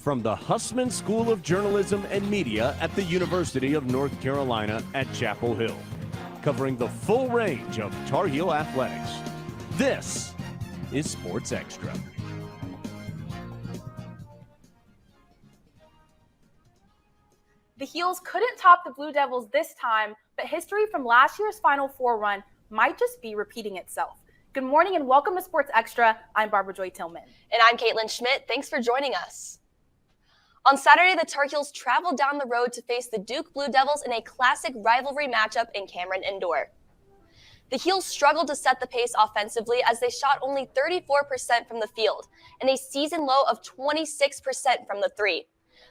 From the Hussman School of Journalism and Media at the University of North Carolina at Chapel Hill, covering the full range of Tar Heel athletics. This is Sports Extra. The Heels couldn't top the Blue Devils this time, but history from last year's Final Four run might just be repeating itself. Good morning and welcome to Sports Extra. I'm Barbara Joy Tillman. And I'm Caitlin Schmidt. Thanks for joining us. On Saturday, the Tar Heels traveled down the road to face the Duke Blue Devils in a classic rivalry matchup in Cameron Indoor. The Heels struggled to set the pace offensively as they shot only 34% from the field and a season low of 26% from the three.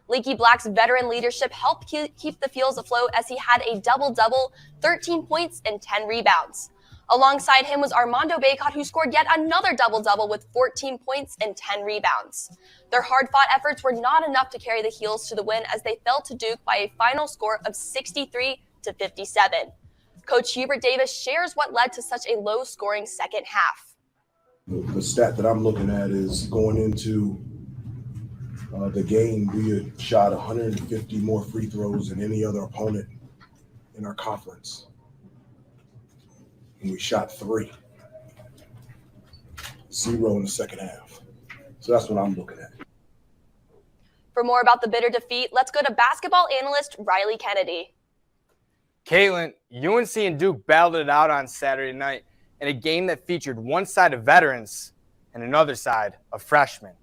Leaky Black's veteran leadership helped keep the Heels afloat as he had a double-double, 13 points and 10 rebounds. Alongside him was Armando Bacot, who scored yet another double-double with 14 points and 10 rebounds. Their hard-fought efforts were not enough to carry the Heels to the win as they fell to Duke by a final score of 63-57. Coach Hubert Davis shares what led to such a low-scoring second half. The stat that I'm looking at is going into the game, we had shot 150 more free throws than any other opponent in our conference. And we shot 3. 0 in the second half. So that's what I'm looking at. For more about the bitter defeat, let's go to basketball analyst Riley Kennedy. Caitlin, UNC and Duke battled it out on Saturday night in a game that featured one side of veterans and another side of freshmen.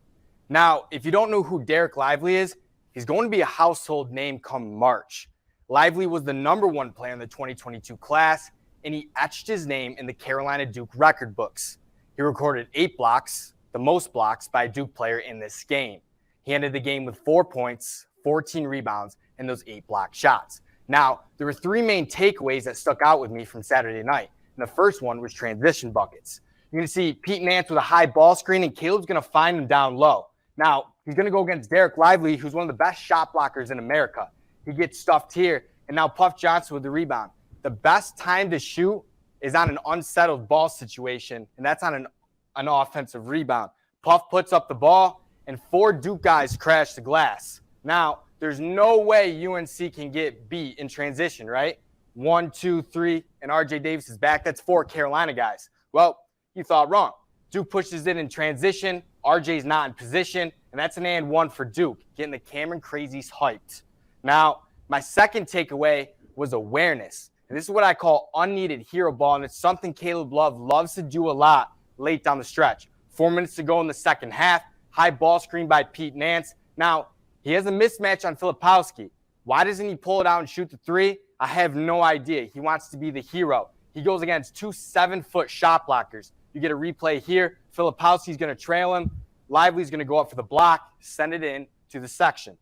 Now, if you don't know who Derek Lively is, he's going to be a household name come March. Lively was the #1 player in the 2022 class, and he etched his name in the Carolina Duke record books. He recorded 8 blocks, the most blocks by a Duke player in this game. He ended the game with 4 points, 14 rebounds, and those 8 block shots. Now, there were 3 main takeaways that stuck out with me from Saturday night, and the first one was transition buckets. You're going to see Pete Nance with a high ball screen, and Caleb's going to find him down low. Now, he's going to go against Derek Lively, who's one of the best shot blockers in America. He gets stuffed here, and now Puff Johnson with the rebound. The best time to shoot is on an unsettled ball situation, and that's on an offensive rebound. Puff puts up the ball, and 4 Duke guys crash the glass. Now, there's no way UNC can get beat in transition, right? 1, 2, 3, and RJ Davis is back. That's 4 Carolina guys. Well, you thought wrong. Duke pushes it in transition. RJ's not in position, and that's an and 1 for Duke, getting the Cameron Crazies hyped. Now, my second takeaway was awareness. And this is what I call unneeded hero ball, and it's something Caleb Love loves to do a lot late down the stretch. 4 minutes to go in the second half, high ball screen by Pete Nance. Now, he has a mismatch on Filipowski. Why doesn't he pull it out and shoot the 3? I have no idea. He wants to be the hero. He goes against 2 7-foot shot blockers. You get a replay here. Filipowski's going to trail him. Lively's going to go up for the block, send it in to the section.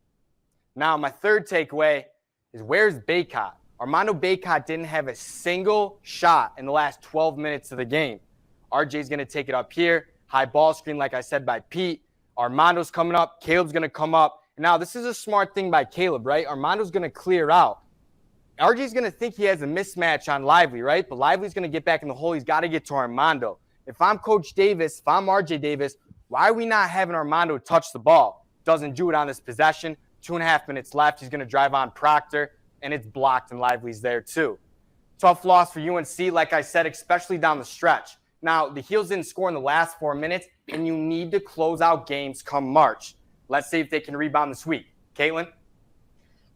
Now, my third takeaway is where's Bacot? Armando Bacot didn't have a single shot in the last 12 minutes of the game. RJ's going to take it up here. High ball screen, like I said, by Pete. Armando's coming up. Caleb's going to come up. Now, this is a smart thing by Caleb, right? Armando's going to clear out. RJ's going to think he has a mismatch on Lively, right? But Lively's going to get back in the hole. He's got to get to Armando. If I'm Coach Davis, if I'm RJ Davis, why are we not having Armando touch the ball? Doesn't do it on this possession. 2.5 minutes left. He's going to drive on Proctor, and it's blocked, and Lively's there too. Tough loss for UNC, like I said, especially down the stretch. Now, the Heels didn't score in the last 4 minutes, and you need to close out games come March. Let's see if they can rebound this week. Caitlin?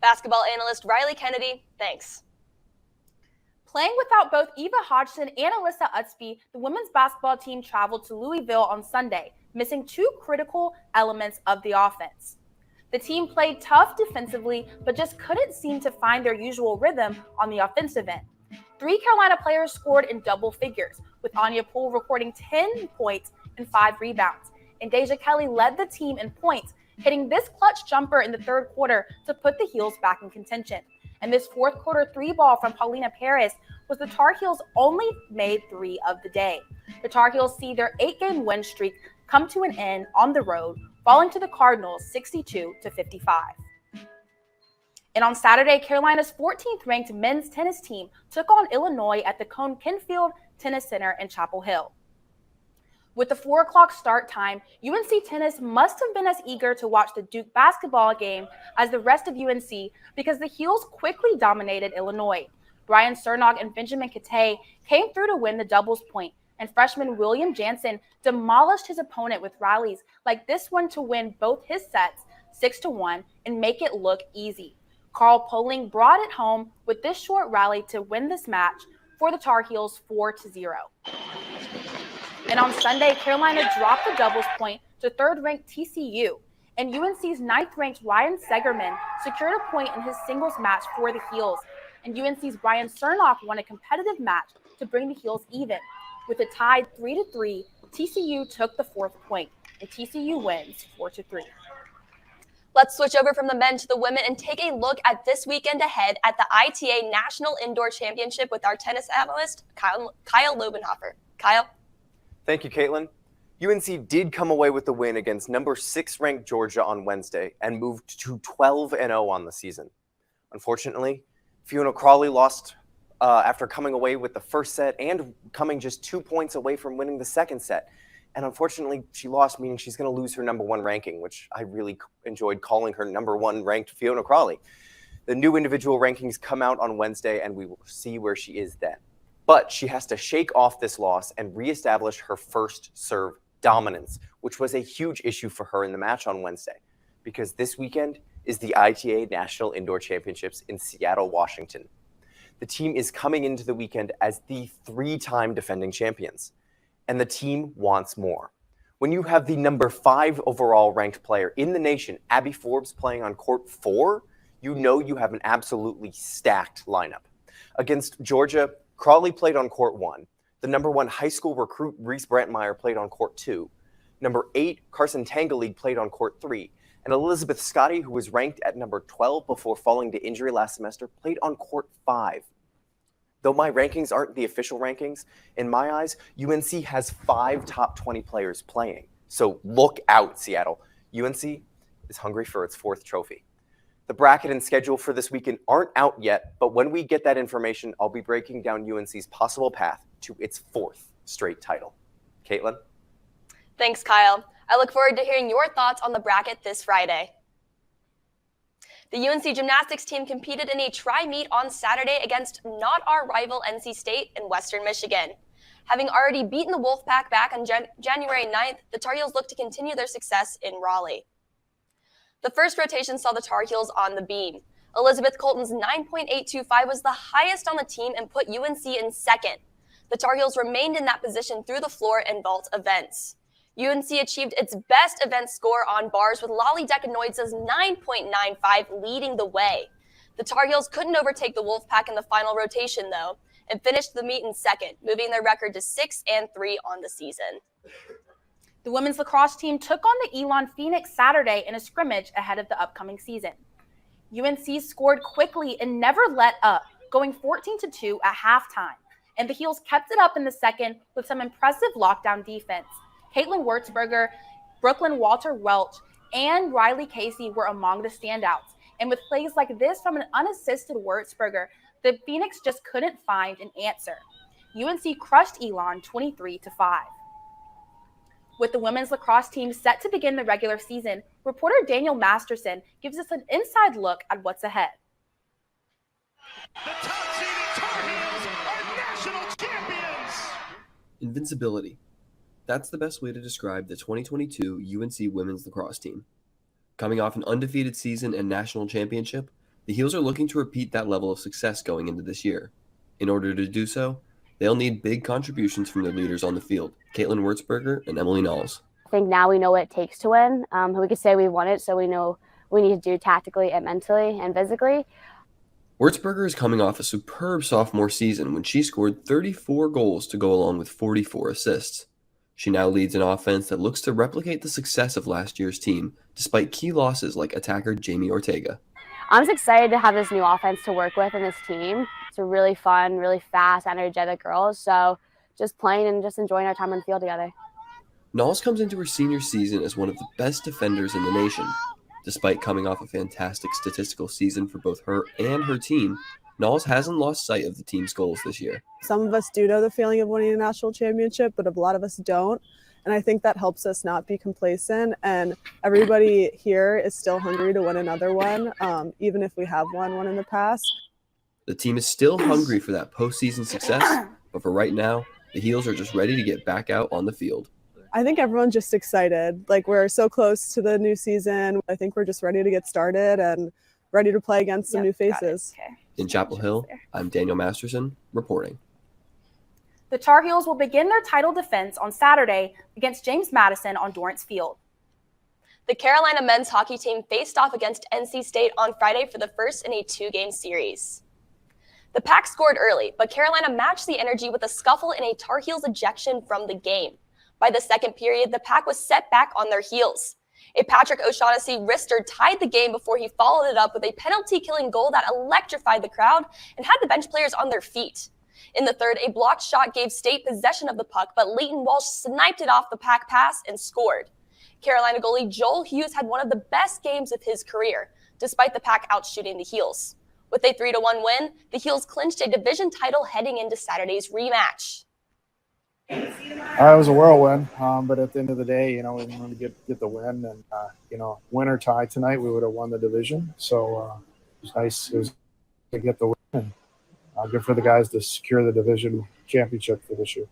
Basketball analyst Riley Kennedy, thanks. Playing without both Eva Hodgson and Alyssa Utsby, the women's basketball team traveled to Louisville on Sunday, missing 2 critical elements of the offense. The team played tough defensively, but just couldn't seem to find their usual rhythm on the offensive end. 3 Carolina players scored in double figures, with Anya Poole recording 10 points and 5 rebounds. And Deja Kelly led the team in points, hitting this clutch jumper in the third quarter to put the Heels back in contention. And this fourth quarter 3 ball from Paulina Paris was the Tar Heels' only made 3 of the day. The Tar Heels see their 8-game win streak come to an end on the road, falling to the Cardinals 62-55. And on Saturday, Carolina's 14th ranked men's tennis team took on Illinois at the Cone Kenfield Tennis Center in Chapel Hill. With the 4 o'clock start time, UNC tennis must have been as eager to watch the Duke basketball game as the rest of UNC because the Heels quickly dominated Illinois. Brian Cernog and Benjamin Kate came through to win the doubles point, and freshman William Jansen demolished his opponent with rallies like this one to win both his sets 6-1 and make it look easy. Carl Poling brought it home with this short rally to win this match for the Tar Heels 4-0. And on Sunday, Carolina dropped the doubles point to third-ranked TCU, and UNC's ninth-ranked Ryan Segerman secured a point in his singles match for the Heels, and UNC's Brian Cernock won a competitive match to bring the Heels even. With a tied 3-3, TCU took the 4th point, and TCU wins 4-3. Let's switch over from the men to the women and take a look at this weekend ahead at the ITA National Indoor Championship with our tennis analyst, Kyle Lobenhofer. Kyle? Thank you, Caitlin. UNC did come away with the win against number 6 ranked Georgia on Wednesday and moved to 12-0 on the season. Unfortunately, Fiona Crawley lost after coming away with the first set and coming just 2 points away from winning the second set. And unfortunately, she lost, meaning she's going to lose her number 1 ranking, which I really enjoyed calling her number 1 ranked Fiona Crawley. The new individual rankings come out on Wednesday, and we will see where she is then. But she has to shake off this loss and reestablish her first serve dominance, which was a huge issue for her in the match on Wednesday, because this weekend is the ITA National Indoor Championships in Seattle, Washington. The team is coming into the weekend as the 3-time defending champions, and the team wants more. When you have the number 5 overall ranked player in the nation, Abby Forbes, playing on court 4, you know you have an absolutely stacked lineup. Against Georgia, Crawley played on court 1. The number 1 high school recruit, Reese Brantmeyer, played on court 2. Number 8, Carson Tangleague, played on court 3. And Elizabeth Scotty, who was ranked at number 12 before falling to injury last semester, played on court 5. Though my rankings aren't the official rankings, in my eyes, UNC has 5 top 20 players playing. So look out, Seattle. UNC is hungry for its 4th trophy. The bracket and schedule for this weekend aren't out yet, but when we get that information, I'll be breaking down UNC's possible path to its 4th straight title. Caitlin? Thanks, Kyle. I look forward to hearing your thoughts on the bracket this Friday. The UNC gymnastics team competed in a tri-meet on Saturday against not our rival NC State in Western Michigan. Having already beaten the Wolfpack back on January 9th, the Tar Heels look to continue their success in Raleigh. The first rotation saw the Tar Heels on the beam. Elizabeth Colton's 9.825 was the highest on the team and put UNC in second. The Tar Heels remained in that position through the floor and vault events. UNC achieved its best event score on bars with Lolly Dekanoids' 9.95 leading the way. The Tar Heels couldn't overtake the Wolfpack in the final rotation, though, and finished the meet in second, moving their record to 6-3 on the season. The women's lacrosse team took on the Elon Phoenix Saturday in a scrimmage ahead of the upcoming season. UNC scored quickly and never let up, going 14-2 at halftime, and the Heels kept it up in the second with some impressive lockdown defense. Caitlin Wurzberger, Brooklyn Walter Welch, and Riley Casey were among the standouts, and with plays like this from an unassisted Wurzberger, the Phoenix just couldn't find an answer. UNC crushed Elon 23-5. With the women's lacrosse team set to begin the regular season, reporter Daniel Masterson gives us an inside look at what's ahead. The top-seeded Tar Heels are national champions! Invincibility. That's the best way to describe the 2022 UNC women's lacrosse team. Coming off an undefeated season and national championship, the Heels are looking to repeat that level of success going into this year. In order to do so, they'll need big contributions from their leaders on the field, Caitlin Wurzberger and Emily Knowles. I think now we know what it takes to win. We could say we won it, so we know what we need to do tactically and mentally and physically. Wurzberger is coming off a superb sophomore season when she scored 34 goals to go along with 44 assists. She now leads an offense that looks to replicate the success of last year's team, despite key losses like attacker Jamie Ortega. I'm just excited to have this new offense to work with in this team. It's a really fun, really fast, energetic girls. So just playing and just enjoying our time on the field together. Knowles comes into her senior season as one of the best defenders in the nation. Despite coming off a fantastic statistical season for both her and her team, Knowles hasn't lost sight of the team's goals this year. Some of us do know the feeling of winning a national championship, but a lot of us don't. And I think that helps us not be complacent. And everybody here is still hungry to win another one, even if we have won one in the past. The team is still hungry for that postseason success, but for right now, the Heels are just ready to get back out on the field. I think everyone's just excited. Like, we're so close to the new season. I think we're just ready to get started and ready to play against some new faces. Okay. In Chapel Hill, I'm Daniel Masterson reporting. The Tar Heels will begin their title defense on Saturday against James Madison on Dorrance Field. The Carolina men's hockey team faced off against NC State on Friday for the first in a 2-game series. The Pack scored early, but Carolina matched the energy with a scuffle in a Tar Heels ejection from the game. By the second period, the Pack was set back on their heels. A Patrick O'Shaughnessy wrister tied the game before he followed it up with a penalty-killing goal that electrified the crowd and had the bench players on their feet. In the third, a blocked shot gave State possession of the puck, but Leighton Walsh sniped it off the Pack pass and scored. Carolina goalie Joel Hughes had one of the best games of his career, despite the Pack outshooting the Heels. With a 3-1 win, the Heels clinched a division title heading into Saturday's rematch. It was a whirlwind, but at the end of the day, we wanted to get the win, and win or tie tonight, we would have won the division. So it was nice to get the win, and good for the guys to secure the division championship for this year.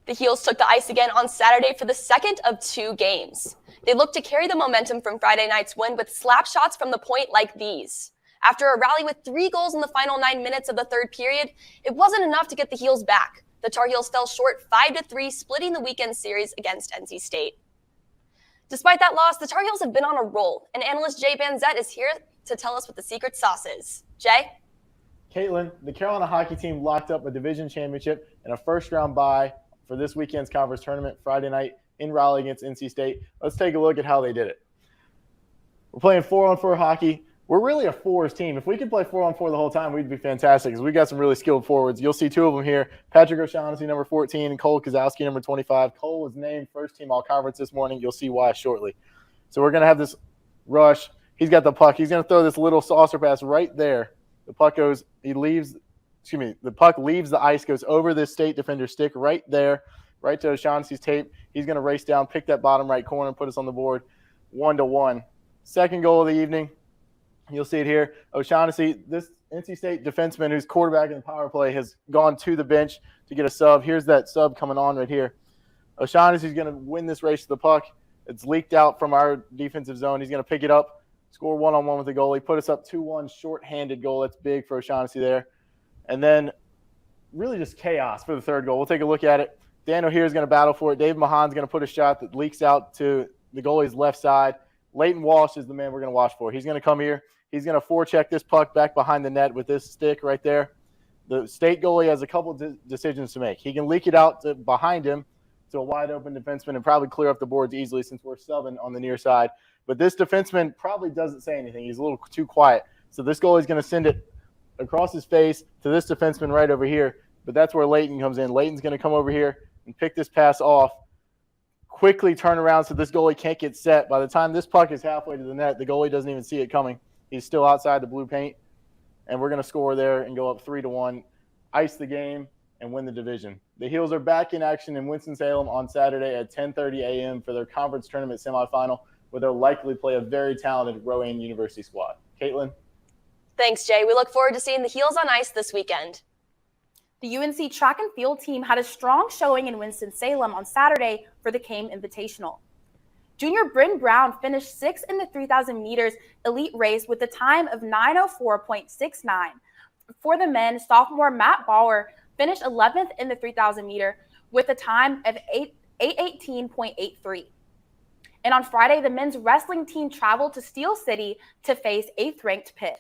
The Heels took the ice again on Saturday for the second of 2 games. They looked to carry the momentum from Friday night's win with slap shots from the point like these. After a rally with 3 goals in the final 9 minutes of the third period, it wasn't enough to get the Heels back. The Tar Heels fell short 5-3, splitting the weekend series against NC State. Despite that loss, the Tar Heels have been on a roll, and analyst Jay Banzette is here to tell us what the secret sauce is. Jay? Caitlin, the Carolina hockey team locked up a division championship and a first-round bye for this weekend's conference tournament Friday night in Raleigh against NC State. Let's take a look at how they did it. We're playing 4-on-4 hockey. We're really a fours team. If we could play 4-on-4 the whole time, we'd be fantastic because we got some really skilled forwards. You'll see 2 of them here. Patrick O'Shaughnessy, number 14, and Cole Kozowski, number 25. Cole was named first team all-conference this morning. You'll see why shortly. So we're going to have this rush. He's got the puck. He's going to throw this little saucer pass right there. The puck the puck leaves the ice, goes over this State defender's stick right there, right to O'Shaughnessy's tape. He's going to race down, pick that bottom right corner, and put us on the board 1-1. Second goal of the evening. You'll see it here. O'Shaughnessy, this NC State defenseman who's quarterback in the power play, has gone to the bench to get a sub. Here's that sub coming on right here. O'Shaughnessy's going to win this race to the puck. It's leaked out from our defensive zone. He's going to pick it up, score 1-on-1 with the goalie, put us up 2-1 short-handed goal. That's big for O'Shaughnessy there. And then really just chaos for the third goal. We'll take a look at it. Dan O'Hare is going to battle for it. Dave Mahan's going to put a shot that leaks out to the goalie's left side. Leighton Walsh is the man we're going to watch for. He's going to come here. He's going to forecheck this puck back behind the net with this stick right there. The State goalie has a couple decisions to make. He can leak it out behind him to a wide-open defenseman and probably clear up the boards easily since we're subbing on the near side. But this defenseman probably doesn't say anything. He's a little too quiet. So this goalie's going to send it across his face to this defenseman right over here. But that's where Leighton comes in. Leighton's going to come over here and pick this pass off, quickly turn around so this goalie can't get set. By the time this puck is halfway to the net, the goalie doesn't even see it coming. He's still outside the blue paint, and we're going to score there and go up 3-1, ice the game, and win the division. The Heels are back in action in Winston-Salem on Saturday at 10:30 a.m. for their conference tournament semifinal, where they'll likely play a very talented Rowan University squad. Caitlin? Thanks, Jay. We look forward to seeing the Heels on ice this weekend. The UNC track and field team had a strong showing in Winston-Salem on Saturday for the Kame Invitational. Junior Bryn Brown finished 6th in the 3,000 meters elite race with a time of 9:04.69. For the men, sophomore Matt Bauer finished 11th in the 3,000 meter with a time of 8:18.83. And on Friday, the men's wrestling team traveled to Steel City to face 8th-ranked Pitt.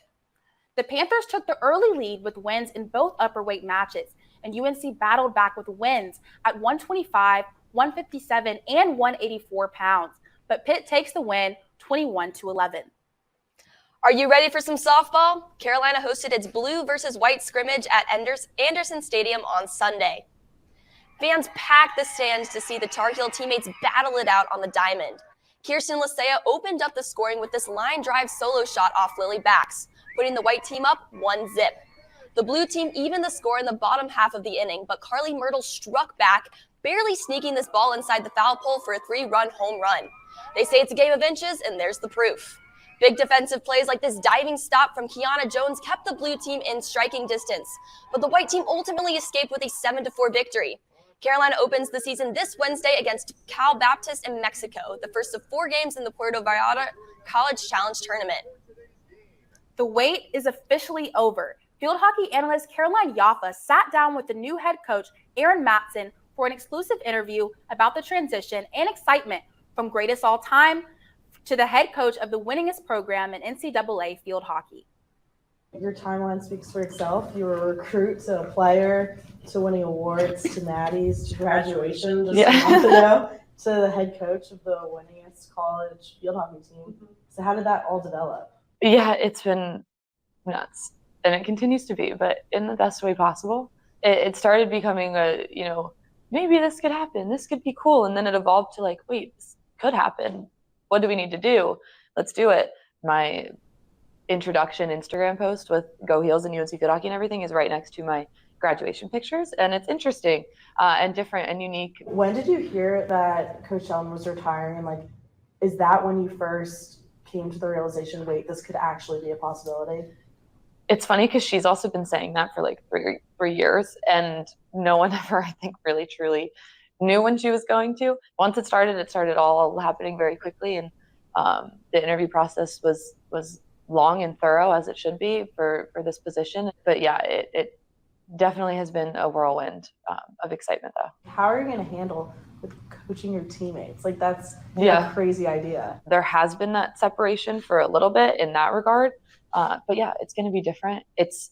The Panthers took the early lead with wins in both upperweight matches, and UNC battled back with wins at 125, 157, and 184 pounds. But Pitt takes the win 21-11. Are you ready for some softball? Carolina hosted its blue versus white scrimmage at Anderson Stadium on Sunday. Fans packed the stands to see the Tar Heel teammates battle it out on the diamond. Kirsten Lasea opened up the scoring with this line drive solo shot off Lily Backs, putting the white team up 1-0. The blue team evened the score in the bottom half of the inning, but Carly Myrtle struck back, barely sneaking this ball inside the foul pole for a 3-run home run. They say it's a game of inches, and there's the proof. Big defensive plays like this diving stop from Kiana Jones kept the blue team in striking distance, but the white team ultimately escaped with a 7-4 victory. Carolina opens the season this Wednesday against Cal Baptist in Mexico, the first of 4 games in the Puerto Vallarta College Challenge Tournament. The wait is officially over. Field hockey analyst Caroline Jaffa sat down with the new head coach, Aaron Matson, for an exclusive interview about the transition and excitement from greatest all time to the head coach of the winningest program in NCAA field hockey. Your timeline speaks for itself. You were a recruit to a player to winning awards to Natties to graduation just a month ago to the head coach of the winningest college field hockey team. So how did that all develop? Yeah, it's been nuts, and it continues to be, but in the best way possible. It started becoming maybe this could happen, this could be cool, and then it evolved to like, wait, this could happen. What do we need to do? Let's do it. My introduction Instagram post with Go Heels and UNC Field Hockey and everything is right next to my graduation pictures, and it's interesting and different and unique. When did you hear that Coach Sheldon was retiring, and like, is that when you first came to the realization, wait, this could actually be a possibility? It's funny because she's also been saying that for like three years, and no one ever, I think, really truly knew when she was going to. Once it started all happening very quickly, and the interview process was long and thorough, as it should be for this position. But yeah, it definitely has been a whirlwind of excitement, though. How are you going to handle with coaching your teammates? Like, that's a crazy idea. There has been that separation for a little bit in that regard. But yeah, it's going to be different. It's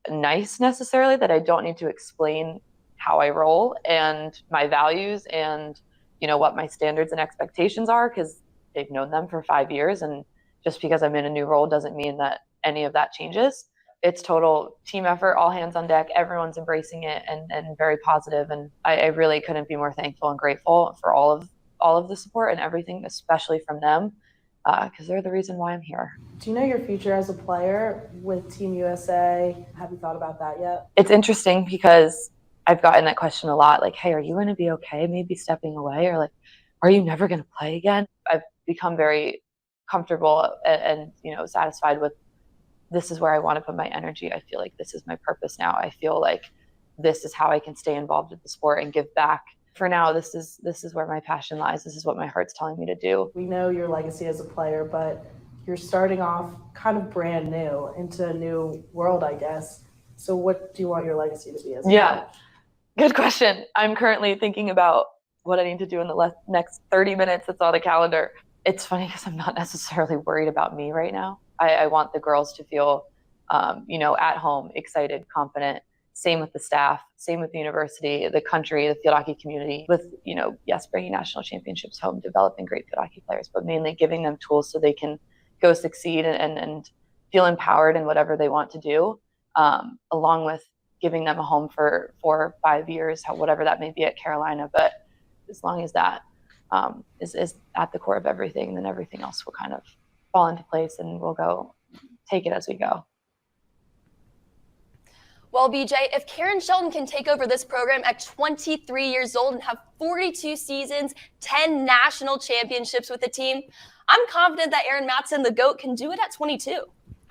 nice necessarily that I don't need to explain how I roll and my values and, what my standards and expectations are, because they've known them for 5 years. And just because I'm in a new role doesn't mean that any of that changes. It's total team effort, all hands on deck. Everyone's embracing it and very positive. And I really couldn't be more thankful and grateful for all of the support and everything, especially from them, because they're the reason why I'm here. Do you know your future as a player with Team USA? Have you thought about that yet? It's interesting because I've gotten that question a lot, like, hey, are you going to be okay maybe stepping away? Or like, are you never going to play again? I've become very comfortable and satisfied with, this is where I want to put my energy. I feel like this is my purpose now. I feel like this is how I can stay involved with the sport and give back. For now, this is where my passion lies. This is what my heart's telling me to do. We know your legacy as a player, but you're starting off kind of brand new into a new world, I guess. So what do you want your legacy to be as a player? Good question. I'm currently thinking about what I need to do in the next 30 minutes that's on the calendar. It's funny because I'm not necessarily worried about me right now. I want the girls to feel, at home, excited, confident. Same with the staff, same with the university, the country, the field hockey community, with, yes, bringing national championships home, developing great field hockey players, but mainly giving them tools so they can go succeed and feel empowered in whatever they want to do, along with giving them a home for 4 or 5 years, whatever that may be at Carolina. But as long as that is at the core of everything, then everything else will kind of fall into place and we'll go take it as we go. Well, BJ, if Karen Shelton can take over this program at 23 years old and have 42 seasons, 10 national championships with the team, I'm confident that Aaron Matson, the GOAT, can do it at 22.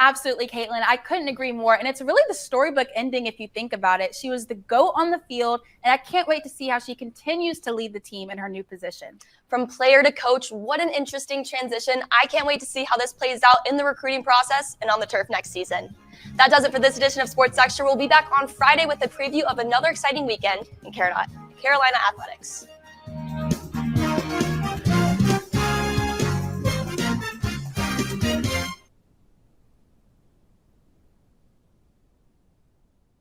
Absolutely, Caitlin. I couldn't agree more. And it's really the storybook ending if you think about it. She was the GOAT on the field, and I can't wait to see how she continues to lead the team in her new position. From player to coach, what an interesting transition. I can't wait to see how this plays out in the recruiting process and on the turf next season. That does it for this edition of Sports Extra. We'll be back on Friday with a preview of another exciting weekend in Carolina Athletics.